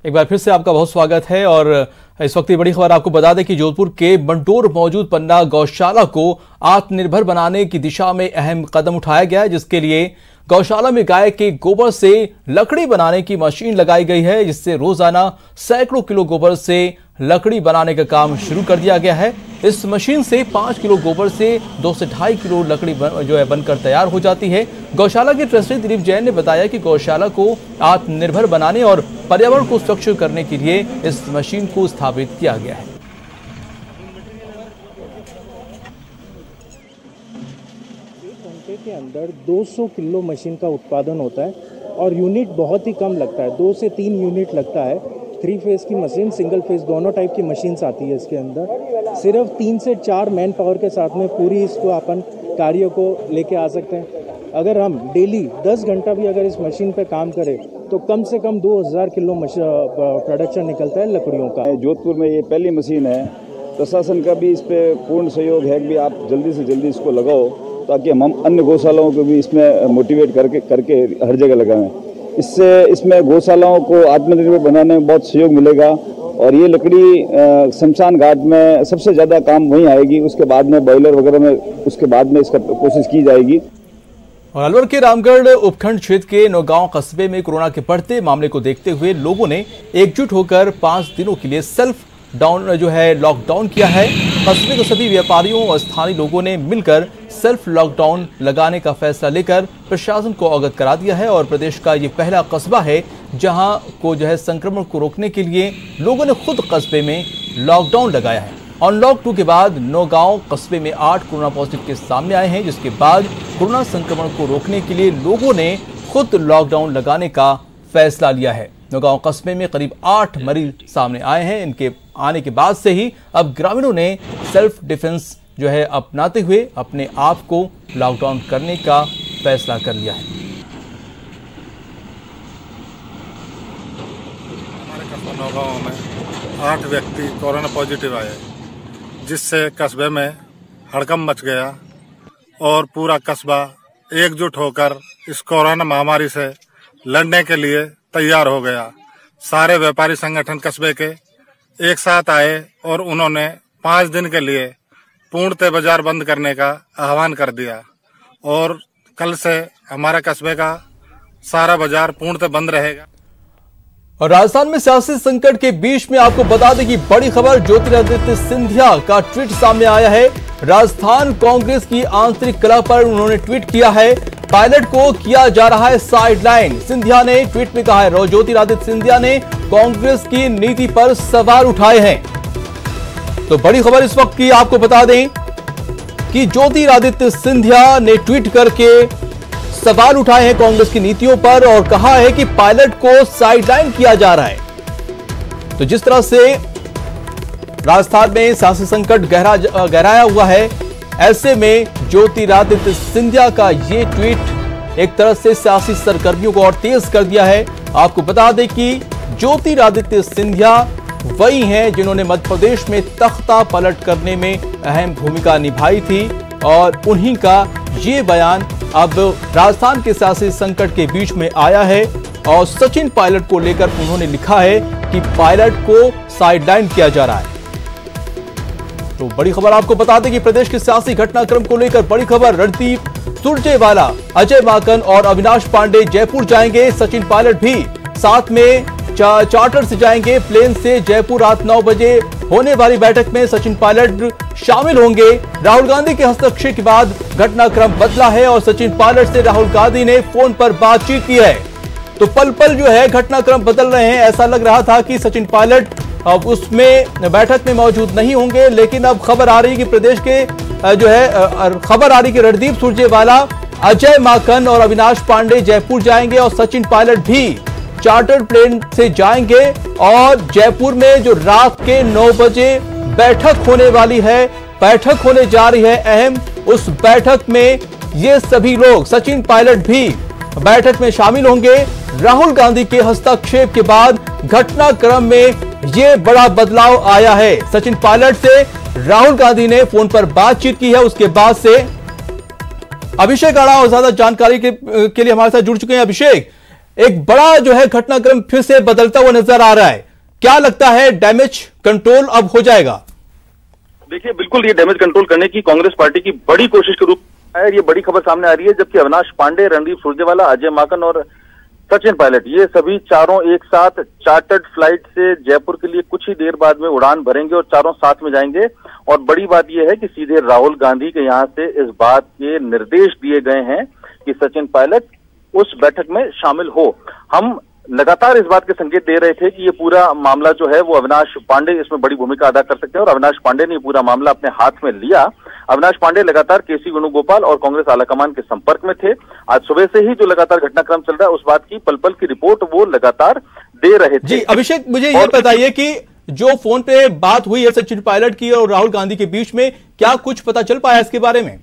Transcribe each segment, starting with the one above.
एक बार फिर से आपका बहुत स्वागत है। और इस वक्त की बड़ी खबर आपको बता दें कि जोधपुर के मंडोर मौजूद पन्ना गौशाला को आत्मनिर्भर बनाने की दिशा में अहम कदम उठाया गया है, जिसके लिए गौशाला में गाय के गोबर से लकड़ी बनाने की मशीन लगाई गई है, जिससे रोजाना सैकड़ों किलो गोबर से लकड़ी बनाने का काम शुरू कर दिया गया है। इस मशीन से 5 किलो गोबर से 2 से 2.5 किलो लकड़ी बनकर तैयार हो जाती है। गौशाला के ट्रस्टी दिलीप जैन ने बताया कि गौशाला को आत्मनिर्भर बनाने और पर्यावरण को स्वच्छ करने के लिए इस मशीन को स्थापित किया गया है। घंटे के अंदर 200 किलो मशीन का उत्पादन होता है और यूनिट बहुत ही कम लगता है, 2 से 3 यूनिट लगता है। 3 फेज की मशीन, सिंगल फेज, दोनों टाइप की मशीन्स आती है इसके अंदर। सिर्फ 3 से 4 मैन पावर के साथ में पूरी इसको अपन कार्य को लेके आ सकते हैं। अगर हम डेली 10 घंटा भी अगर इस मशीन पे काम करें तो कम से कम 2000 किलो प्रोडक्शन निकलता है लकड़ियों का। जोधपुर में ये पहली मशीन है, प्रशासन का भी इस पे पूर्ण सहयोग है कि आप जल्दी से जल्दी इसको लगाओ, ताकि हम अन्य गौशालाओं को भी इसमें मोटिवेट करके हर जगह लगाएं। इससे इसमें गौशालाओं को आत्मनिर्भर बनाने में बहुत सहयोग मिलेगा। और ये लकड़ी शमशान घाट में सबसे ज़्यादा काम वहीं आएगी, उसके बाद में बॉयलर वगैरह में उसके बाद में इसका कोशिश की जाएगी। और अलवर के रामगढ़ उपखंड क्षेत्र के नौगांव कस्बे में कोरोना के बढ़ते मामले को देखते हुए लोगों ने एकजुट होकर 5 दिनों के लिए सेल्फ लॉकडाउन किया है। कस्बे के सभी व्यापारियों और स्थानीय लोगों ने मिलकर सेल्फ लॉकडाउन लगाने का फैसला लेकर प्रशासन को अवगत करा दिया है। और प्रदेश का ये पहला कस्बा है जहां को संक्रमण को रोकने के लिए लोगों ने खुद कस्बे में लॉकडाउन लगाया है। अनलॉक 2 के बाद नौगांव कस्बे में 8 कोरोना पॉजिटिव केस सामने आए हैं, जिसके बाद कोरोना संक्रमण को रोकने के लिए लोगों ने खुद लॉकडाउन लगाने का फैसला लिया है। नौगांव कस्बे में करीब 8 मरीज सामने आए हैं। इनके आने के बाद से ही अब ग्रामीणों ने सेल्फ डिफेंस अपनाते हुए अपने आप को लॉकडाउन करने का फैसला कर लिया है। हमारे कस्बा नौगांव में 8 व्यक्ति कोरोना पॉजिटिव आए, जिससे कस्बे में हड़कंप मच गया और पूरा कस्बा एकजुट होकर इस कोरोना महामारी से लड़ने के लिए तैयार हो गया। सारे व्यापारी संगठन कस्बे के एक साथ आए और उन्होंने 5 दिन के लिए पूर्णतः बाजार बंद करने का आह्वान कर दिया। और कल से हमारे कस्बे का सारा बाजार पूर्णतः बंद रहेगा। और राजस्थान में सियासी संकट के बीच में आपको बता दें कि बड़ी खबर ज्योतिरादित्य सिंधिया का ट्वीट सामने आया है। राजस्थान कांग्रेस की आंतरिक कलह पर उन्होंने ट्वीट किया है। पायलट को किया जा रहा है साइडलाइन। सिंधिया ने ट्वीट में कहा है, ज्योतिरादित्य सिंधिया ने कांग्रेस की नीति पर सवाल उठाए हैं। तो बड़ी खबर इस वक्त की आपको बता दें कि ज्योतिरादित्य सिंधिया ने ट्वीट करके सवाल उठाए हैं कांग्रेस की नीतियों पर और कहा है कि पायलट को साइडलाइन किया जा रहा है। तो जिस तरह से राजस्थान में सियासी संकट गहराया हुआ है, ऐसे में ज्योतिरादित्य सिंधिया का ये ट्वीट एक तरह से सियासी सरगर्मियों को और तेज कर दिया है। आपको बता दें कि ज्योतिरादित्य सिंधिया वही हैं जिन्होंने मध्य प्रदेश में तख्ता पलट करने में अहम भूमिका निभाई थी और उन्हीं का ये बयान अब राजस्थान के सियासी संकट के बीच में आया है। और सचिन पायलट को लेकर उन्होंने लिखा है कि पायलट को साइडलाइन किया जा रहा है। तो बड़ी खबर आपको बता दें कि प्रदेश के सियासी घटनाक्रम को लेकर बड़ी खबर, रणदीप सुरजेवाला, अजय माकन और अविनाश पांडे जयपुर जाएंगे। सचिन पायलट भी साथ में चार्टर से जाएंगे। प्लेन से जयपुर रात 9 बजे होने वाली बैठक में सचिन पायलट शामिल होंगे। राहुल गांधी के हस्तक्षेप के बाद घटनाक्रम बदला है और सचिन पायलट से राहुल गांधी ने फोन पर बातचीत की है। तो पल पल घटनाक्रम बदल रहे हैं। ऐसा लग रहा था कि सचिन पायलट अब उसमें बैठक में मौजूद नहीं होंगे, लेकिन अब खबर आ रही है कि प्रदेश के खबर आ रही कि रणदीप सुरजेवाला, अजय माकन और अविनाश पांडे जयपुर जाएंगे और सचिन पायलट भी चार्टर्ड प्लेन से जाएंगे। और जयपुर में जो रात के 9 बजे बैठक होने वाली है, बैठक होने जा रही है अहम, उस बैठक में ये सभी लोग, सचिन पायलट भी बैठक में शामिल होंगे। राहुल गांधी के हस्तक्षेप के बाद घटनाक्रम में ये बड़ा बदलाव आया है। सचिन पायलट से राहुल गांधी ने फोन पर बातचीत की है। उसके बाद से अभिषेक आड़ा और ज्यादा जानकारी के लिए हमारे साथ जुड़ चुके हैं। अभिषेक, एक बड़ा जो है घटनाक्रम फिर से बदलता हुआ नजर आ रहा है। क्या लगता है, डैमेज कंट्रोल अब हो जाएगा? देखिए, बिल्कुल ये डैमेज कंट्रोल करने की कांग्रेस पार्टी की बड़ी कोशिश के रूप में ये बड़ी खबर सामने आ रही है, जबकि अविनाश पांडे, रणदीप सुरजेवाला, अजय माकन और सचिन पायलट ये सभी चारों एक साथ चार्टर्ड फ्लाइट से जयपुर के लिए कुछ ही देर बाद में उड़ान भरेंगे और चारों साथ में जाएंगे। और बड़ी बात यह है कि सीधे राहुल गांधी के यहां से इस बात के निर्देश दिए गए हैं कि सचिन पायलट उस बैठक में शामिल हो। हम लगातार इस बात के संकेत दे रहे थे कि ये पूरा मामला जो है वो अविनाश पांडे इसमें बड़ी भूमिका अदा कर सकते हैं, और अविनाश पांडे ने पूरा मामला अपने हाथ में लिया। अविनाश पांडे लगातार केसी वेणुगोपाल और कांग्रेस आलाकमान के संपर्क में थे। आज सुबह से ही जो लगातार घटनाक्रम चल रहा है उस बात की पल पल की रिपोर्ट वो लगातार दे रहे थे। जी अभिषेक, मुझे ये बताइए कि जो फोन पे बात हुई है सचिन पायलट की और राहुल गांधी के बीच में, क्या कुछ पता चल पाया इसके बारे में?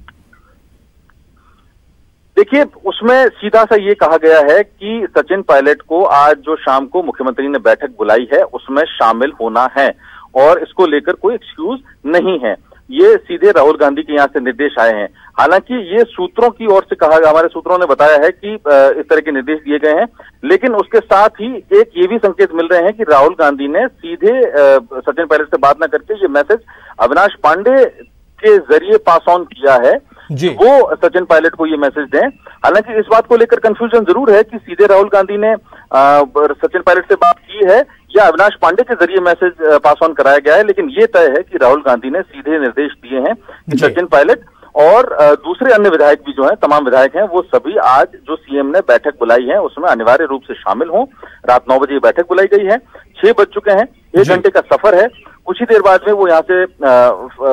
देखिए, उसमें सीधा सा ये कहा गया है कि सचिन पायलट को आज जो शाम को मुख्यमंत्री ने बैठक बुलाई है उसमें शामिल होना है और इसको लेकर कोई एक्सक्यूज नहीं है। ये सीधे राहुल गांधी के यहाँ से निर्देश आए हैं। हालांकि ये सूत्रों की ओर से कहा, हमारे सूत्रों ने बताया है कि इस तरह के निर्देश दिए गए हैं, लेकिन उसके साथ ही एक ये भी संकेत मिल रहे हैं कि राहुल गांधी ने सीधे सचिन पायलट से बात न करके ये मैसेज अविनाश पांडे के जरिए पास ऑन किया है जी। वो सचिन पायलट को ये मैसेज दें। हालांकि इस बात को लेकर कंफ्यूजन जरूर है कि सीधे राहुल गांधी ने सचिन पायलट से बात की है या अविनाश पांडे के जरिए मैसेज पास ऑन कराया गया है, लेकिन ये तय है कि राहुल गांधी ने सीधे निर्देश दिए हैं कि सचिन पायलट और दूसरे अन्य विधायक भी जो हैं, तमाम विधायक हैं, वो सभी आज जो सीएम ने बैठक बुलाई है उसमें अनिवार्य रूप से शामिल हों। रात 9 बजे बैठक बुलाई गई है, 6 बज चुके हैं, 1 घंटे का सफर है। कुछ ही देर बाद में वो यहाँ से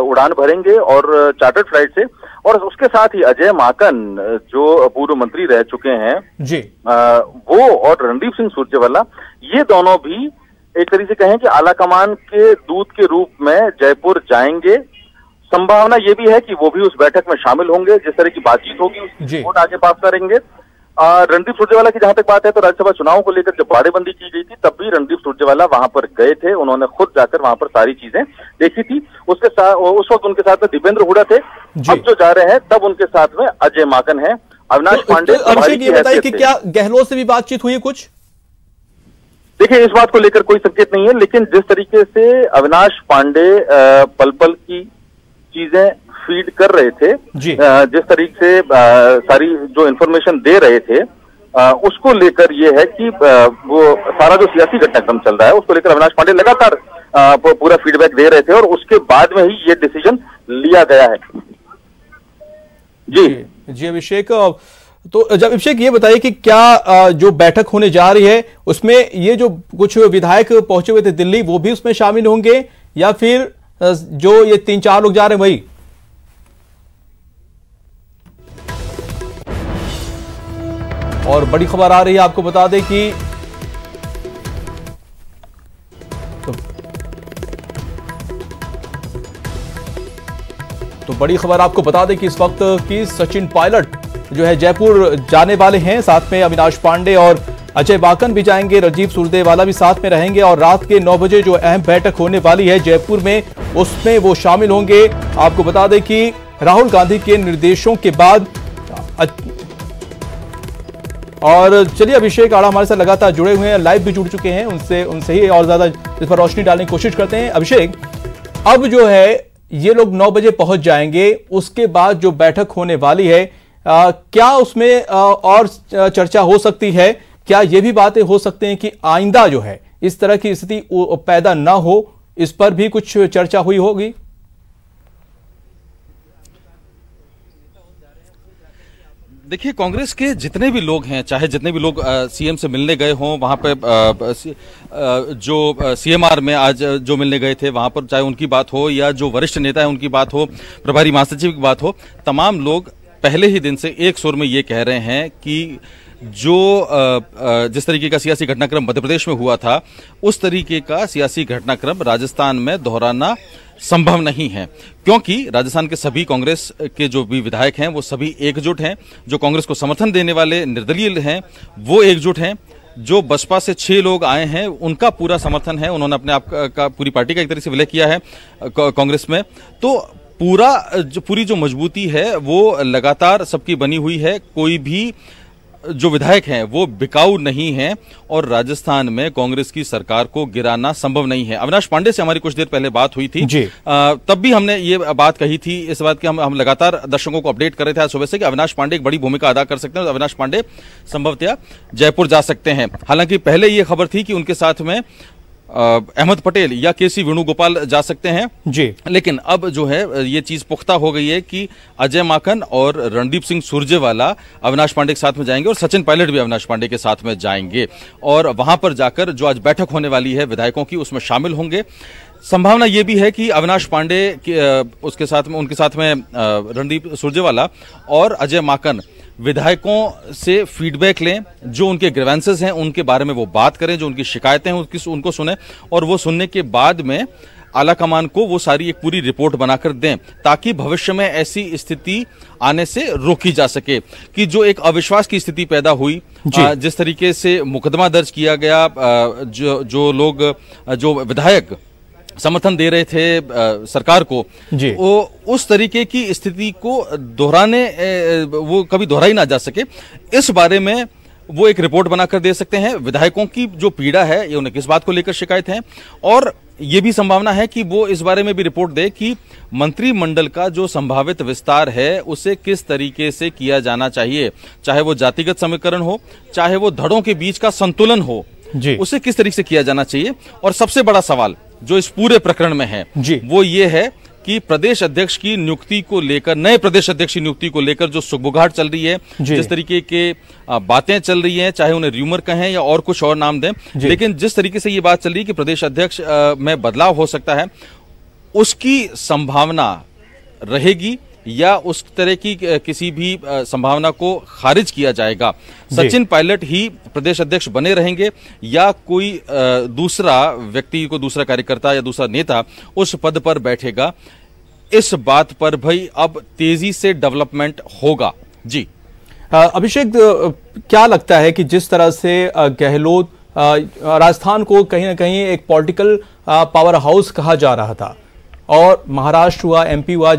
उड़ान भरेंगे और चार्टर्ड फ्लाइट से, और उसके साथ ही अजय माकन जो पूर्व मंत्री रह चुके हैं जी, वो और रणदीप सिंह सुरजेवाला, ये दोनों भी एक तरीके से कहें कि आलाकमान के दूत के रूप में जयपुर जाएंगे। संभावना ये भी है कि वो भी उस बैठक में शामिल होंगे, जिस तरह की बातचीत होगी उसकी रिपोर्ट आगे पास करेंगे। रणदीप सुरजेवाला की जहां तक बात है तो राज्यसभा चुनाव को लेकर जब बाड़ेबंदी की गई थी तब भी रणदीप सुरजेवाला वहां पर गए थे, उन्होंने खुद जाकर वहां पर सारी चीजें देखी थी। उसके साथ उस वक्त उनके साथ में दीपेंद्र हुडा थे, अब जो जा रहे हैं तब उनके साथ में अजय माकन है। अविनाश पांडे, अभिषेक ये बताइए कि क्या गहलोत से भी बातचीत हुई है कुछ? देखिए, इस बात को लेकर कोई संकेत नहीं है, लेकिन जिस तरीके से अविनाश पांडे पल पल की चीजें फीड कर रहे थे, जिस तरीके से सारी जो इन्फॉर्मेशन दे रहे थे, उसको लेकर ये है कि वो सारा जो सियासी घटनाक्रम चल रहा है उसको लेकर अविनाश पांडे लगातार पूरा फीडबैक दे रहे थे और उसके बाद में ही ये डिसीजन लिया गया है। जी अभिषेक, तो जब अभिषेक ये बताइए कि क्या जो बैठक होने जा रही है उसमें ये जो कुछ विधायक पहुंचे हुए थे दिल्ली, वो भी उसमें शामिल होंगे या फिर जो ये 3-4 लोग जा रहे हैं वही? और बड़ी खबर आ रही है, आपको बता दें कि तो बड़ी खबर आपको बता दें कि इस वक्त की सचिन पायलट जो है जयपुर जाने वाले हैं, साथ में अविनाश पांडे और अजय माकन भी जाएंगे, रणदीप सुरजेवाला भी साथ में रहेंगे और रात के 9 बजे जो अहम बैठक होने वाली है जयपुर में उसमें वो शामिल होंगे। आपको बता दें कि राहुल गांधी के निर्देशों के बाद और चलिए अभिषेक आड़ा हमारे साथ लगातार जुड़े हुए हैं, लाइव भी जुड़ चुके हैं, उनसे ही और ज्यादा इस पर रोशनी डालने की कोशिश करते हैं। अभिषेक, अब जो है ये लोग 9 बजे पहुंच जाएंगे, उसके बाद जो बैठक होने वाली है क्या उसमें और चर्चा हो सकती है? क्या ये भी बातें हो सकती हैं कि आइंदा जो है इस तरह की स्थिति पैदा ना हो, इस पर भी कुछ चर्चा हुई होगी? देखिए, कांग्रेस के जितने भी लोग हैं, चाहे जितने भी लोग सीएम से मिलने गए हों, वहां पे जो सीएमआर में आज जो मिलने गए थे वहां पर, चाहे उनकी बात हो या जो वरिष्ठ नेता है उनकी बात हो, प्रभारी महासचिव की बात हो, तमाम लोग पहले ही दिन से एक सुर में ये कह रहे हैं कि जो जिस तरीके का सियासी घटनाक्रम मध्य प्रदेश में हुआ था उस तरीके का सियासी घटनाक्रम राजस्थान में दोहराना संभव नहीं है, क्योंकि राजस्थान के सभी कांग्रेस के जो भी विधायक हैं वो सभी एकजुट हैं, जो कांग्रेस को समर्थन देने वाले निर्दलीय हैं वो एकजुट हैं, जो बसपा से 6 लोग आए हैं उनका पूरा समर्थन है, उन्होंने अपने आप का पूरी पार्टी का एक तरह से विलय किया है कांग्रेस में। तो पूरी जो मजबूती है वो लगातार सबकी बनी हुई है, कोई भी जो विधायक हैं वो बिकाऊ नहीं हैं और राजस्थान में कांग्रेस की सरकार को गिराना संभव नहीं है। अविनाश पांडे से हमारी कुछ देर पहले बात हुई थी, तब भी हमने ये बात कही थी, इस बात की हम लगातार दर्शकों को अपडेट कर रहे थे आज सुबह से कि अविनाश पांडे एक बड़ी भूमिका अदा कर सकते हैं और अविनाश पांडे संभवतः जयपुर जा सकते हैं। हालांकि पहले ये खबर थी कि उनके साथ में अहमद पटेल या केसी वेणुगोपाल जा सकते हैं जी, लेकिन अब जो है ये चीज पुख्ता हो गई है कि अजय माकन और रणदीप सिंह सुरजेवाला अविनाश पांडे के साथ में जाएंगे और सचिन पायलट भी अविनाश पांडे के साथ में जाएंगे और वहां पर जाकर जो आज बैठक होने वाली है विधायकों की उसमें शामिल होंगे। संभावना यह भी है कि अविनाश पांडे उनके साथ में रणदीप सुरजेवाला और अजय माकन विधायकों से फीडबैक लें, जो उनके ग्रीवेंसेस हैं उनके बारे में वो बात करें, जो उनकी शिकायतें हैं उनको सुने और वो सुनने के बाद में आला कमान को वो सारी एक पूरी रिपोर्ट बनाकर दें ताकि भविष्य में ऐसी स्थिति आने से रोकी जा सके कि जो एक अविश्वास की स्थिति पैदा हुई, जिस तरीके से मुकदमा दर्ज किया गया, जो विधायक समर्थन दे रहे थे सरकार को, वो उस तरीके की स्थिति को वो कभी दोहराई ना जा सके, इस बारे में वो एक रिपोर्ट बनाकर दे सकते हैं। विधायकों की जो पीड़ा है ये उन्हें किस बात को लेकर शिकायत है और ये भी संभावना है कि वो इस बारे में भी रिपोर्ट दे कि मंत्रिमंडल का जो संभावित विस्तार है उसे किस तरीके से किया जाना चाहिए, चाहे वो जातिगत समीकरण हो, चाहे वो धड़ों के बीच का संतुलन हो, उसे किस तरीके से किया जाना चाहिए। और सबसे बड़ा सवाल जो इस पूरे प्रकरण में है वो ये है कि प्रदेश अध्यक्ष की नियुक्ति को लेकर, नए प्रदेश अध्यक्ष की नियुक्ति को लेकर जो सुगबुगाहट चल रही है, जिस तरीके के बातें चल रही हैं, चाहे उन्हें र्यूमर कहें या और कुछ और नाम दें, लेकिन जिस तरीके से ये बात चल रही है कि प्रदेश अध्यक्ष में बदलाव हो सकता है, उसकी संभावना रहेगी या उस तरह की किसी भी संभावना को खारिज किया जाएगा। सचिन पायलट ही प्रदेश अध्यक्ष बने रहेंगे या कोई दूसरा व्यक्ति, को दूसरा कार्यकर्ता या दूसरा नेता उस पद पर बैठेगा, इस बात पर भाई अब तेजी से डेवलपमेंट होगा। जी अभिषेक, क्या लगता है कि जिस तरह से गहलोत राजस्थान को कहीं ना कहीं एक पॉलिटिकल पावर हाउस कहा जा रहा था और महाराष्ट्र हुआ, एमपी हुआ,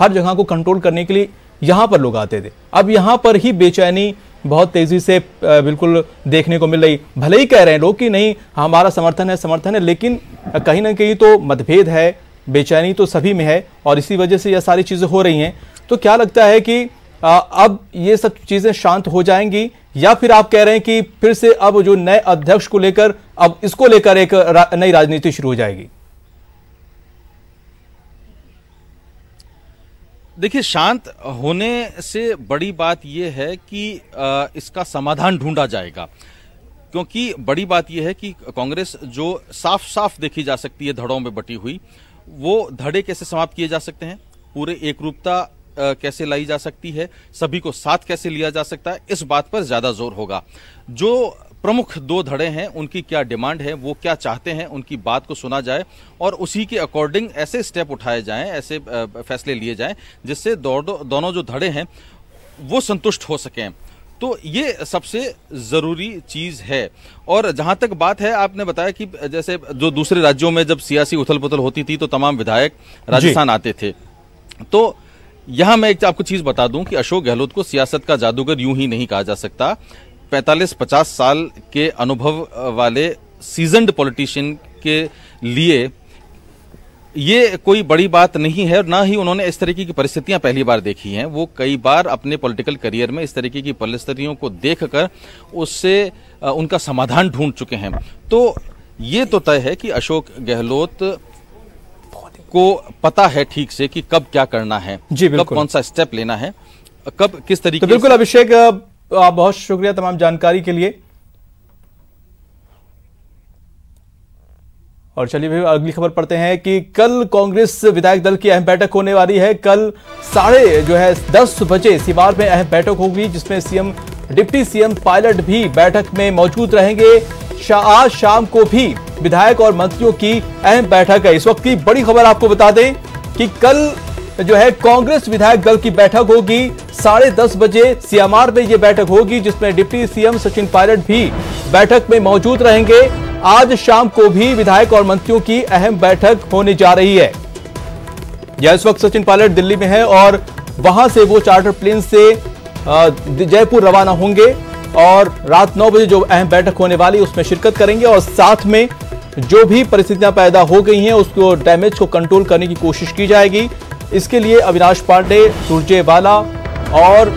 हर जगह को कंट्रोल करने के लिए यहां पर लोग आते थे, अब यहां पर ही बेचैनी बहुत तेजी से बिल्कुल देखने को मिल रही। भले ही कह रहे हैं लोग कि नहीं हमारा समर्थन है, लेकिन कहीं ना कहीं तो मतभेद है, बेचैनी तो सभी में है और इसी वजह से यह सारी चीजें हो रही हैं। तो क्या लगता है कि अब ये सब चीजें शांत हो जाएंगी या फिर आप कह रहे हैं कि फिर से अब जो नए अध्यक्ष को लेकर, अब इसको लेकर एक नई राजनीति शुरू हो जाएगी? देखिए, शांत होने से बड़ी बात यह है कि इसका समाधान ढूंढा जाएगा, क्योंकि बड़ी बात यह है कि कांग्रेस जो साफ साफ देखी जा सकती है धड़ों में बटी हुई, वो धड़े कैसे समाप्त किए जा सकते हैं, पूरे एकरूपता कैसे लाई जा सकती है, सभी को साथ कैसे लिया जा सकता है, इस बात पर ज्यादा जोर होगा। जो प्रमुख दो धड़े हैं उनकी क्या डिमांड है, वो क्या चाहते हैं, उनकी बात को सुना जाए और उसी के अकॉर्डिंग ऐसे स्टेप उठाए जाएं, ऐसे फैसले लिए जाएं जिससे दोनों जो धड़े हैं वो संतुष्ट हो सकें। तो ये सबसे जरूरी चीज है। और जहां तक बात है, आपने बताया कि जैसे जो दूसरे राज्यों में जब सियासी उथल पुथल होती थी तो तमाम विधायक राजस्थान आते थे, तो यहां मैं एक आपको चीज बता दूं कि अशोक गहलोत को सियासत का जादूगर यूं ही नहीं कहा जा सकता। 45-50 साल के अनुभव वाले सीजन्ड पॉलिटिशियन के लिए ये कोई बड़ी बात नहीं है और ना ही उन्होंने इस तरीके की परिस्थितियां पहली बार देखी हैं। वो कई बार अपने पॉलिटिकल करियर में इस तरीके की परिस्थितियों को देखकर उससे उनका समाधान ढूंढ चुके हैं। तो ये तो तय है कि अशोक गहलोत को पता है ठीक से कि कब क्या करना है, कब कौन सा स्टेप लेना है, कब किस तरीके। तो बिल्कुल अभिषेक, बहुत शुक्रिया तमाम जानकारी के लिए। और चलिए भाई अगली खबर पढ़ते हैं कि कल कांग्रेस विधायक दल की अहम बैठक होने वाली है। कल 10:30 बजे सिवार में अहम बैठक होगी जिसमें सीएम, डिप्टी सीएम पायलट भी बैठक में मौजूद रहेंगे। आज शाम को भी विधायक और मंत्रियों की अहम बैठक है। इस वक्त की बड़ी खबर आपको बता दें कि कल जो है कांग्रेस विधायक दल की बैठक होगी 10:30 बजे सीएमआर में यह बैठक होगी जिसमें डिप्टी सीएम सचिन पायलट भी बैठक में मौजूद रहेंगे। आज शाम को भी विधायक और मंत्रियों की अहम बैठक होने जा रही है। यह इस वक्त सचिन पायलट दिल्ली में है और वहां से वो चार्टर प्लेन से जयपुर रवाना होंगे और रात 9 बजे जो अहम बैठक होने वाली उसमें शिरकत करेंगे और साथ में जो भी परिस्थितियां पैदा हो गई हैं उसको डैमेज को कंट्रोल करने की कोशिश की जाएगी। इसके लिए अविनाश पांडे, सुरजेवाला और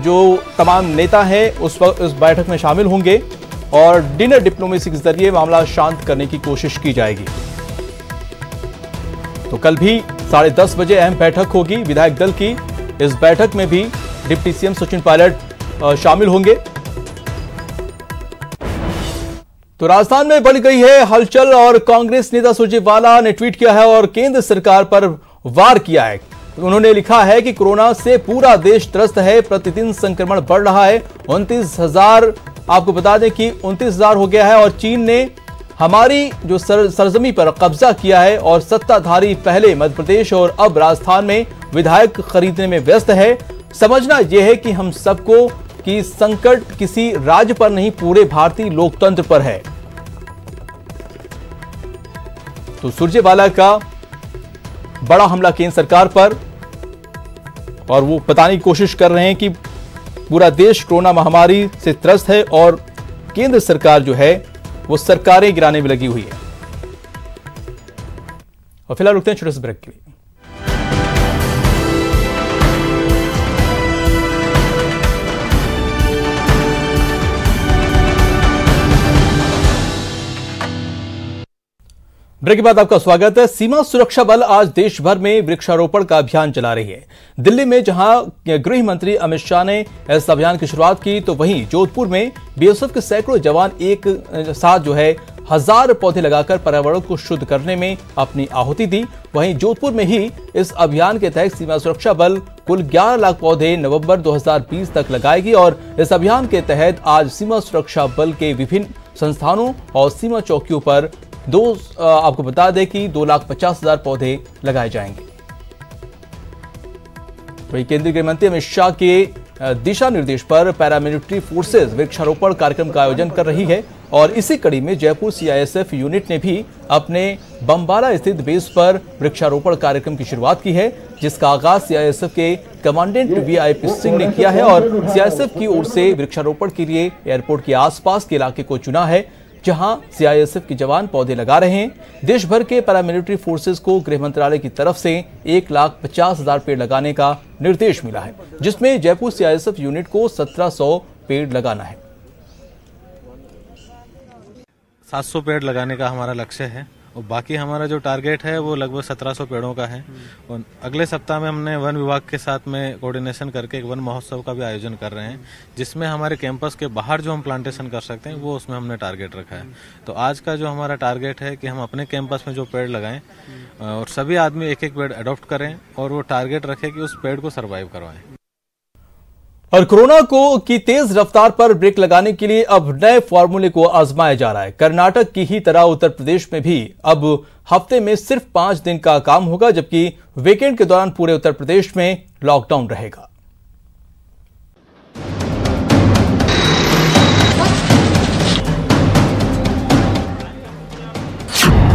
जो तमाम नेता हैं उस बैठक में शामिल होंगे और डिनर डिप्लोमेसी के जरिए मामला शांत करने की कोशिश की जाएगी। तो कल भी 10:30 बजे अहम बैठक होगी विधायक दल की। इस बैठक में भी डिप्टी सीएम सचिन पायलट शामिल होंगे। तो राजस्थान में बढ़ गई है हलचल और कांग्रेस नेता सुरजेवाला ने ट्वीट किया है और केंद्र सरकार पर वार किया है। उन्होंने लिखा है कि कोरोना से पूरा देश त्रस्त है, प्रतिदिन संक्रमण बढ़ रहा है। 29,000 आपको बता दें कि 29,000 हो गया है और चीन ने हमारी जो सरजमी पर कब्जा किया है और सत्ताधारी पहले मध्य प्रदेश और अब राजस्थान में विधायक खरीदने में व्यस्त है। समझना यह है कि हम सबको कि संकट किसी राज्य पर नहीं पूरे भारतीय लोकतंत्र पर है। तो सुरजेवाला का बड़ा हमला केंद्र सरकार पर और वो बताने की कोशिश कर रहे हैं कि पूरा देश कोरोना महामारी से त्रस्त है और केंद्र सरकार जो है वो सरकारें गिराने में लगी हुई है। और फिलहाल रुकते हैं छोटे से ब्रेक के लिए। ब्रेक के बाद आपका स्वागत है। सीमा सुरक्षा बल आज देश भर में वृक्षारोपण का अभियान चला रही है। दिल्ली में जहां गृह मंत्री अमित शाह ने इस अभियान की शुरुआत की तो वहीं जोधपुर में बीएसएफ के सैकड़ों जवान एक साथ जो है 1000 पौधे लगाकर पर्यावरण को शुद्ध करने में अपनी आहुति दी। वहीं जोधपुर में ही इस अभियान के तहत सीमा सुरक्षा बल कुल 11 लाख पौधे नवंबर 2020 तक लगाएगी और इस अभियान के तहत आज सीमा सुरक्षा बल के विभिन्न संस्थानों और सीमा चौकियों पर आपको बता दें कि 2,50,000 पौधे लगाए जाएंगे। वहीं केंद्रीय गृह मंत्री अमित शाह के दिशा निर्देश पर पैरामिलिट्री फोर्सेज वृक्षारोपण कार्यक्रम का आयोजन कर रही है और इसी कड़ी में जयपुर सीआईएसएफ यूनिट ने भी अपने बम्बाला स्थित बेस पर वृक्षारोपण कार्यक्रम की शुरुआत की है, जिसका आगाज सीआईएसएफ के कमांडेंट वीआईपी सिंह ने किया है और सीआईएसएफ की ओर से वृक्षारोपण के लिए एयरपोर्ट के आसपास के इलाके को चुना है जहां सीआईएसएफ के जवान पौधे लगा रहे हैं। देश भर के पैरामिलिट्री फोर्सेस को गृह मंत्रालय की तरफ से 1,50,000 पेड़ लगाने का निर्देश मिला है, जिसमें जयपुर सीआईएसएफ यूनिट को 1700 पेड़ लगाना है। 700 पेड़ लगाने का हमारा लक्ष्य है और बाकी हमारा जो टारगेट है वो लगभग 1700 पेड़ों का है। और अगले सप्ताह में हमने वन विभाग के साथ में कोऑर्डिनेशन करके एक वन महोत्सव का भी आयोजन कर रहे हैं, जिसमें हमारे कैंपस के बाहर जो हम प्लांटेशन कर सकते हैं वो उसमें हमने टारगेट रखा है। तो आज का जो हमारा टारगेट है कि हम अपने कैंपस में जो पेड़ लगाएं और सभी आदमी एक एक पेड़ अडॉप्ट करें और वो टारगेट रखें कि उस पेड़ को सर्वाइव करवाएं। और कोरोना की तेज रफ्तार पर ब्रेक लगाने के लिए अब नए फॉर्मूले को आजमाया जा रहा है। कर्नाटक की ही तरह उत्तर प्रदेश में भी अब हफ्ते में सिर्फ 5 दिन का काम होगा, जबकि वीकेंड के दौरान पूरे उत्तर प्रदेश में लॉकडाउन रहेगा।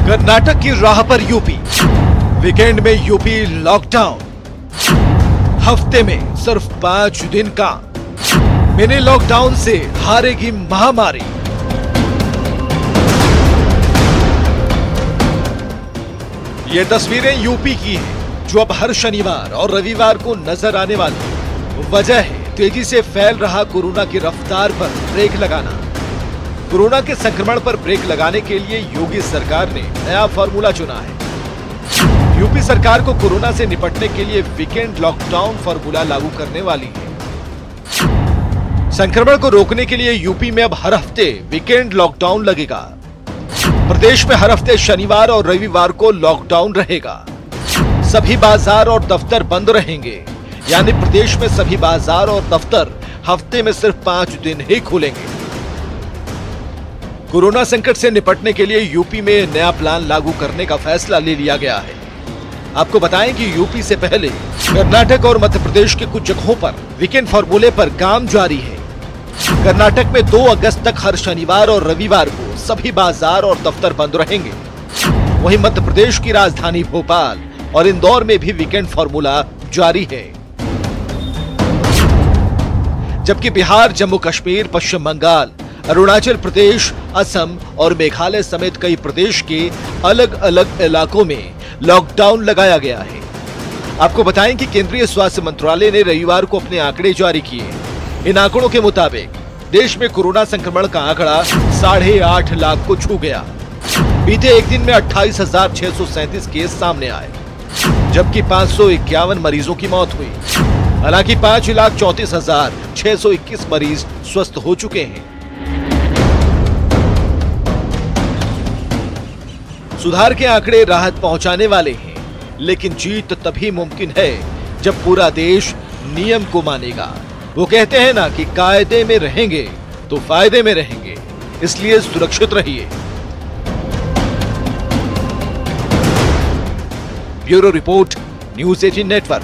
कर्नाटक की राह पर यूपी, वीकेंड में यूपी लॉकडाउन, हफ्ते में सिर्फ 5 दिन का। मिनी लॉकडाउन से हारेगी महामारी। ये तस्वीरें यूपी की हैं, जो अब हर शनिवार और रविवार को नजर आने वाली। वजह है तेजी से फैल रहा कोरोना की रफ्तार पर ब्रेक लगाना। कोरोना के संक्रमण पर ब्रेक लगाने के लिए योगी सरकार ने नया फॉर्मूला चुना है। यूपी सरकार को कोरोना से निपटने के लिए वीकेंड लॉकडाउन फॉर्मूला लागू करने वाली है। संक्रमण को रोकने के लिए यूपी में अब हर हफ्ते वीकेंड लॉकडाउन लगेगा। प्रदेश में हर हफ्ते शनिवार और रविवार को लॉकडाउन रहेगा। सभी बाजार और दफ्तर बंद रहेंगे, यानी प्रदेश में सभी बाजार और दफ्तर हफ्ते में सिर्फ 5 दिन ही खुलेंगे। कोरोना संकट से निपटने के लिए यूपी में नया प्लान लागू करने का फैसला ले लिया गया है। आपको बताएं कि यूपी से पहले कर्नाटक और मध्य प्रदेश के कुछ जगहों पर वीकेंड फॉर्मूले पर काम जारी है। कर्नाटक में 2 अगस्त तक हर शनिवार और रविवार को सभी बाजार और दफ्तर बंद रहेंगे। वहीं मध्य प्रदेश की राजधानी भोपाल और इंदौर में भी वीकेंड फॉर्मूला जारी है। जबकि बिहार, जम्मू कश्मीर, पश्चिम बंगाल, अरुणाचल प्रदेश, असम और मेघालय समेत कई प्रदेश के अलग अलग इलाकों में लॉकडाउन लगाया गया है। आपको बताएं कि केंद्रीय स्वास्थ्य मंत्रालय ने रविवार को अपने आंकड़े जारी किए। इन आंकड़ों के मुताबिक देश में कोरोना संक्रमण का आंकड़ा 8.5 लाख को छू गया। बीते एक दिन में 28,637 केस सामने आए, जबकि 551 मरीजों की मौत हुई। हालांकि 5,34,621 मरीज स्वस्थ हो चुके हैं। सुधार के आंकड़े राहत पहुंचाने वाले हैं, लेकिन जीत तभी मुमकिन है जब पूरा देश नियम को मानेगा। वो कहते हैं ना कि कायदे में रहेंगे तो फायदे में रहेंगे, इसलिए सुरक्षित रहिए। Bureau report, news 18 network.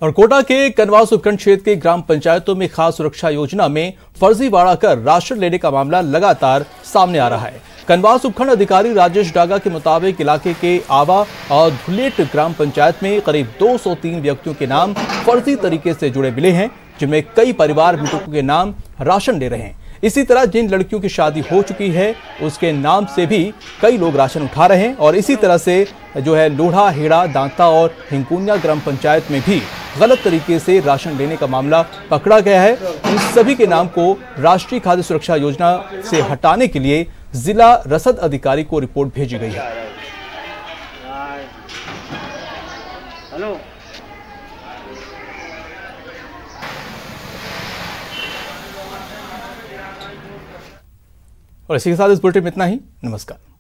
और कोटा के कनवास उपखंड क्षेत्र के ग्राम पंचायतों में खास सुरक्षा योजना में फर्जीवाड़ा कर राशन लेने का मामला लगातार सामने आ रहा है। कनवास उपखंड अधिकारी राजेश डागा के मुताबिक इलाके के आवा और धुलेट ग्राम पंचायत में करीब 203 व्यक्तियों के नाम फर्जी तरीके से जुड़े मिले हैं, जिनमें कई परिवार मृतकों के नाम राशन ले रहे हैं। इसी तरह जिन लड़कियों की शादी हो चुकी है उसके नाम से भी कई लोग राशन उठा रहे हैं। और इसी तरह से जो है लोढ़ा, हेड़ा, दांता और हिंकुनिया ग्राम पंचायत में भी गलत तरीके से राशन लेने का मामला पकड़ा गया है। इन सभी के नाम को राष्ट्रीय खाद्य सुरक्षा योजना से हटाने के लिए जिला रसद अधिकारी को रिपोर्ट भेजी गई है। और इसी के साथ इस बुलेटिन में इतना ही। नमस्कार।